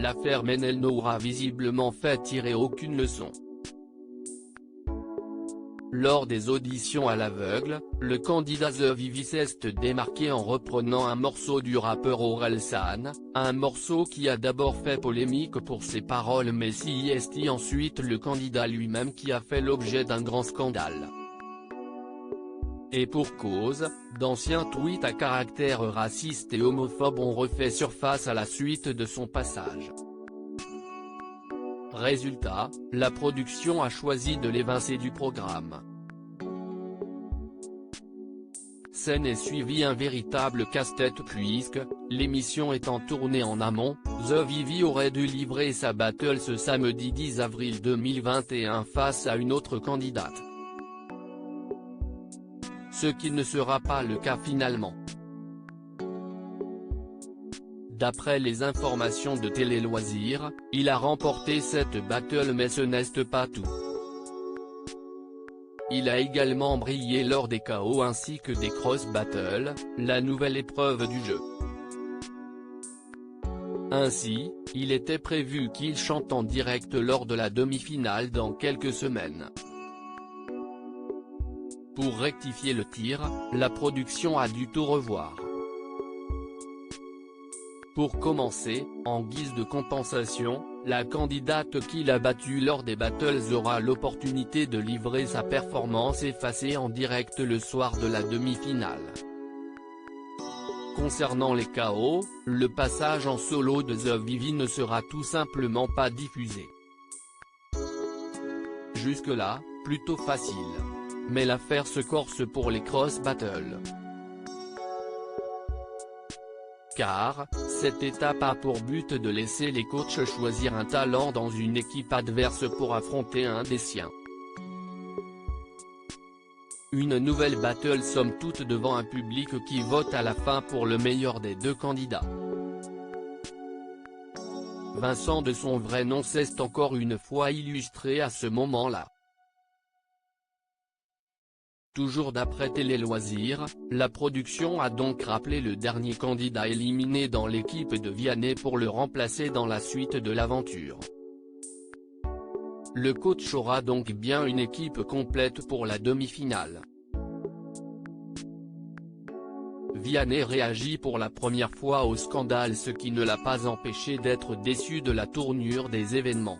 l'affaire Menel n'aura visiblement fait tirer aucune leçon. Lors des auditions à l'aveugle, le candidat The Vivi s'est démarqué en reprenant un morceau du rappeur Orelsan, un morceau qui a d'abord fait polémique pour ses paroles mais c'est ensuite le candidat lui-même qui a fait l'objet d'un grand scandale. Et pour cause, d'anciens tweets à caractère raciste et homophobe ont refait surface à la suite de son passage. Résultat, la production a choisi de l'évincer du programme. S'en est suivi un véritable casse-tête puisque, l'émission étant tournée en amont, The Vivi aurait dû livrer sa battle ce samedi 10 avril 2021 face à une autre candidate. Ce qui ne sera pas le cas finalement. D'après les informations de Télé Loisirs, il a remporté cette battle mais ce n'est pas tout. Il a également brillé lors des KO ainsi que des cross battles, la nouvelle épreuve du jeu. Ainsi, il était prévu qu'il chante en direct lors de la demi-finale dans quelques semaines. Pour rectifier le tir, la production a dû tout revoir. Pour commencer, en guise de compensation, la candidate qui l'a battue lors des battles aura l'opportunité de livrer sa performance effacée en direct le soir de la demi-finale. Concernant les KO, le passage en solo de The Vivi ne sera tout simplement pas diffusé. Jusque-là, plutôt facile. Mais l'affaire se corse pour les cross battles. Car, cette étape a pour but de laisser les coachs choisir un talent dans une équipe adverse pour affronter un des siens. Une nouvelle battle somme toute devant un public qui vote à la fin pour le meilleur des deux candidats. Vincent de son vrai nom s'est encore une fois illustré à ce moment-là. Toujours d'après Télé Loisirs, la production a donc rappelé le dernier candidat éliminé dans l'équipe de Vianney pour le remplacer dans la suite de l'aventure. Le coach aura donc bien une équipe complète pour la demi-finale. Vianney réagit pour la première fois au scandale, ce qui ne l'a pas empêché d'être déçu de la tournure des événements.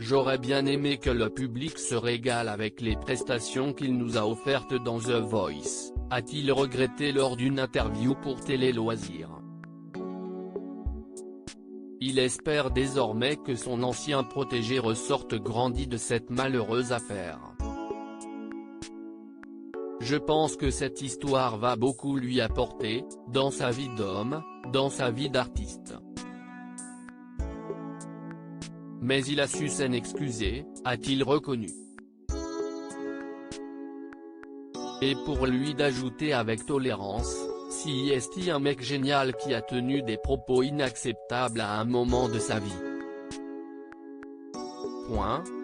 J'aurais bien aimé que le public se régale avec les prestations qu'il nous a offertes dans The Voice, a-t-il regretté lors d'une interview pour Télé Loisirs. Il espère désormais que son ancien protégé ressorte grandi de cette malheureuse affaire. Je pense que cette histoire va beaucoup lui apporter, dans sa vie d'homme, dans sa vie d'artiste. Mais il a su s'en excuser, a-t-il reconnu. Et pour lui d'ajouter avec tolérance, si est un mec génial qui a tenu des propos inacceptables à un moment de sa vie.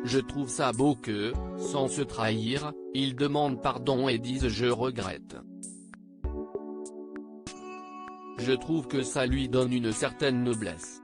Je trouve ça beau que, sans se trahir, il demande pardon et dise je regrette. Je trouve que ça lui donne une certaine noblesse.